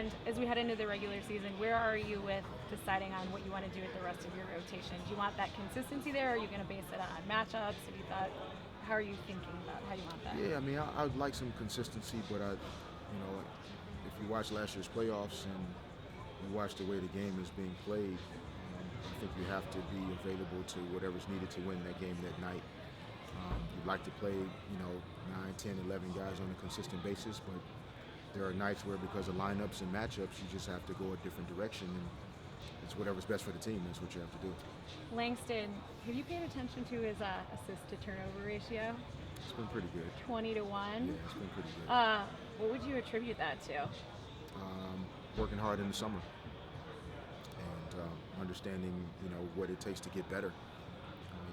And as we head into the regular season, where are you with deciding on what you want to do with the rest of your rotation? Do you want that consistency there? Or are you going to base it on matchups? Have you thought, how are you thinking about how you want that? Yeah, I mean, I would like some consistency, but if you watch last year's playoffs and you watch the way the game is being played, I think you have to be available to whatever's needed to win that game that night. You'd like to play, 9, 10, 11 guys on a consistent basis, but there are nights where because of lineups and matchups, you just have to go a different direction, and it's whatever's best for the team. That's what you have to do. Langston, have you paid attention to his assist to turnover ratio? It's been pretty good. 20 to 1. Yeah, it's been pretty good. What would you attribute that to? Working hard in the summer and understanding, what it takes to get better.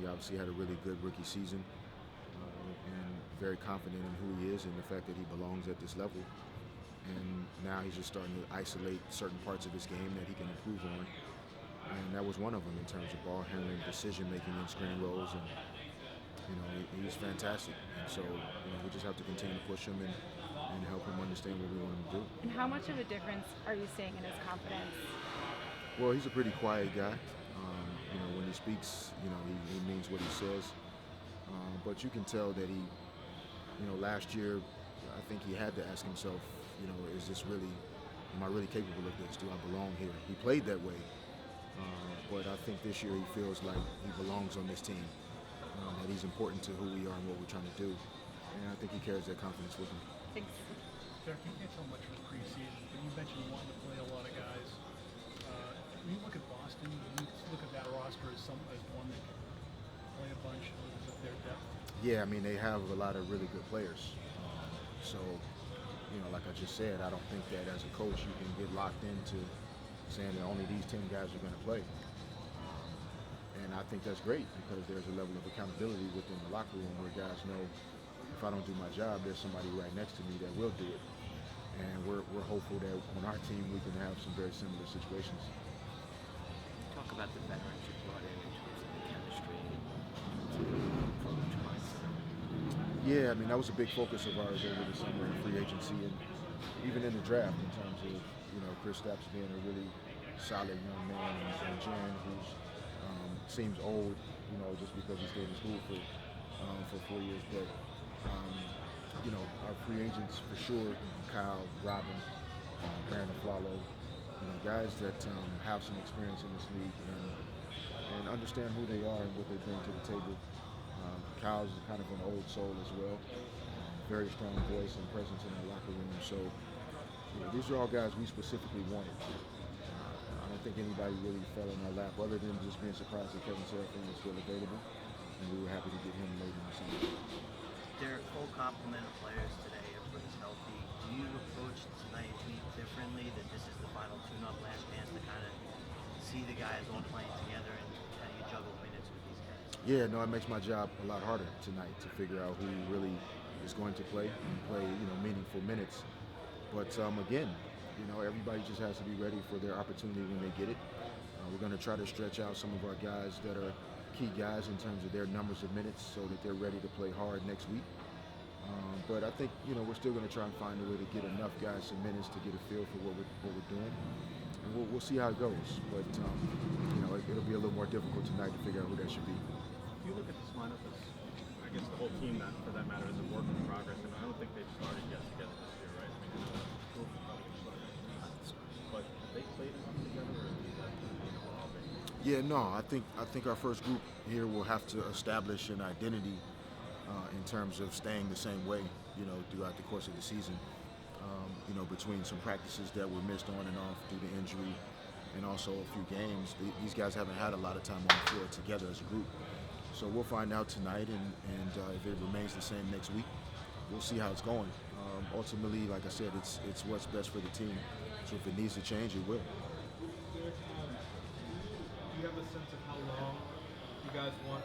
He obviously had a really good rookie season and very confident in who he is and the fact that he belongs at this level. And now he's just starting to isolate certain parts of his game that he can improve on. And that was one of them in terms of ball handling, decision making, and screen rolls. And he's fantastic. And so we just have to continue to push him and help him understand what we want him to do. And how much of a difference are you seeing in his confidence? Well, he's a pretty quiet guy. When he speaks, he means what he says. But you can tell that he, last year, I think he had to ask himself, is this really, am I really capable of this? Do I belong here? He played that way. But I think this year he feels like he belongs on this team, that he's important to who we are and what we're trying to do. And I think he carries that confidence with him. Thanks. Derek, you can't tell much from preseason, but you mentioned you wanted to play a lot of guys. When you look at Boston, you look at that roster as one that can play a bunch of their depth. Yeah, I mean, they have a lot of really good players. So, like I just said, I don't think that as a coach you can get locked into saying that only these 10 guys are going to play. And I think that's great because there's a level of accountability within the locker room where guys know if I don't do my job, there's somebody right next to me that will do it. And we're hopeful that on our team we can have some very similar situations. Talk about the veterans you brought in terms of the chemistry and coach mindset. Yeah, I mean, that was a big focus of ours over the summer in free agency and even in the draft in terms of, Kristaps being a really solid young man and Jan, who seems old, just because he stayed in school for 4 years. But, our free agents for sure, Kyle, Robin, Brandon Flalo, guys that have some experience in this league and understand who they are and what they bring to the table. Kyle's kind of an old soul as well, very strong voice and presence in the locker room. So these are all guys we specifically wanted. I don't think anybody really fell in our lap other than just being surprised that Kevin Serafin was still available, and we were happy to get him late in the summer. They're a full complement of players today. Everybody's healthy. Do you approach tonight's week differently, that this is the final tune-up, last chance to kind of see the guys all playing together and how you juggle minutes with these guys? Yeah, no, it makes my job a lot harder tonight to figure out who really is going to play and play, meaningful minutes. But again, everybody just has to be ready for their opportunity when they get it. We're going to try to stretch out some of our guys that are key guys in terms of their numbers of minutes so that they're ready to play hard next week. But I think, we're still going to try and find a way to get enough guys some minutes to get a feel for what we're doing. And we'll see how it goes. But, it'll be a little more difficult tonight to figure out who that should be. If you look at this lineup as, I guess the whole team, that for that matter, is a work in progress, and I don't think they've started yet together this year, right? I mean, but they played enough together, or is that evolving? Yeah, no, I think our first group here will have to establish an identity in terms of staying the same way, throughout the course of the season. Between some practices that were missed on and off due to injury, and also a few games, these guys haven't had a lot of time on the floor together as a group. So we'll find out tonight, and if it remains the same next week, we'll see how it's going. Ultimately, like I said, it's what's best for the team. So if it needs to change, it will. Do you have a sense of how long you guys want,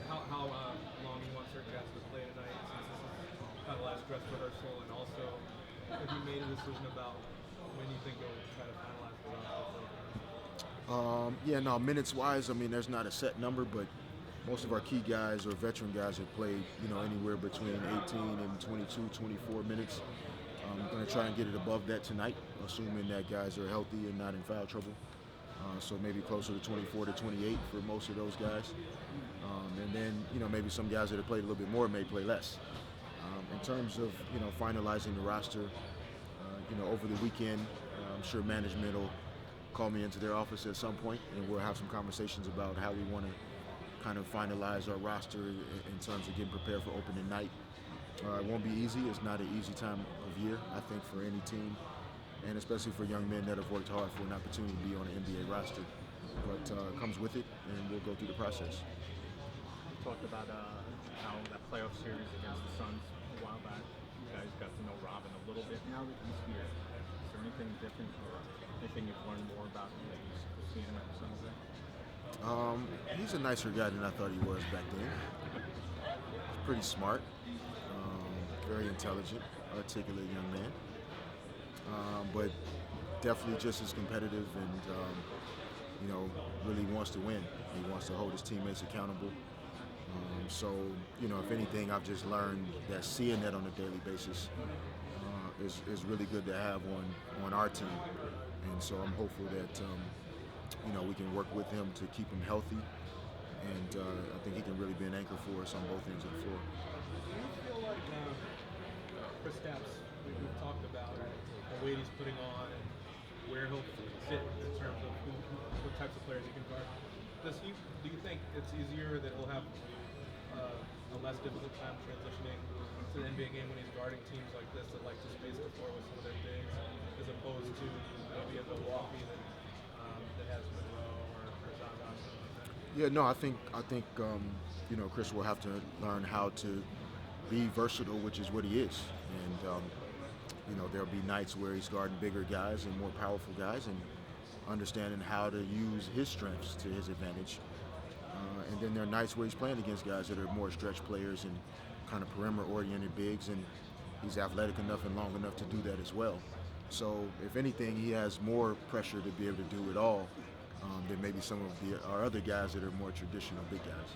how long you want certain guys to play tonight, since this is kind of last dress rehearsal, and also have you made a decision about when you think you'll try to finalize the roster? Minutes-wise, I mean, there's not a set number, but most of our key guys or veteran guys have played, anywhere between 18 and 22, 24 minutes. I'm going to try and get it above that tonight, assuming that guys are healthy and not in foul trouble. So maybe closer to 24 to 28 for most of those guys. And then, maybe some guys that have played a little bit more may play less. In terms of, finalizing the roster, over the weekend, I'm sure management will call me into their office at some point, and we'll have some conversations about how we want to kind of finalize our roster in terms of getting prepared for opening night. It won't be easy. It's not an easy time of year, I think, for any team, and especially for young men that have worked hard for an opportunity to be on an NBA roster. But it comes with it, and we'll go through the process. You talked about how that playoff series against the Suns a while back, you guys got to know Robin a little bit. Now that he's here, is there anything different or anything you've learned more about him that you've seen him at the Suns there? He's a nicer guy than I thought he was back then. He's pretty smart, very intelligent, articulate young man, but definitely just as competitive and, really wants to win. He wants to hold his teammates accountable. So, if anything, I've just learned that seeing that on a daily basis is really good to have on our team. And so I'm hopeful that, we can work with him to keep him healthy. And I think he can really be an anchor for us on both ends of the floor. Do you feel like Kristaps, we've talked about the weight he's putting on and where he'll fit in terms of what types of players he can guard? Do you think it's easier that he'll have a less difficult time transitioning to the NBA game when he's guarding teams like this that like to space the floor with some of their bigs, as opposed to maybe a Milwaukee that has Monroe or Zaza or something like that? Yeah, no, I think Chris will have to learn how to be versatile, which is what he is. And there'll be nights where he's guarding bigger guys and more powerful guys, and understanding how to use his strengths to his advantage. And then there are nights where he's playing against guys that are more stretch players and kind of perimeter-oriented bigs, and he's athletic enough and long enough to do that as well. So if anything, he has more pressure to be able to do it all than maybe some of our other guys that are more traditional big guys.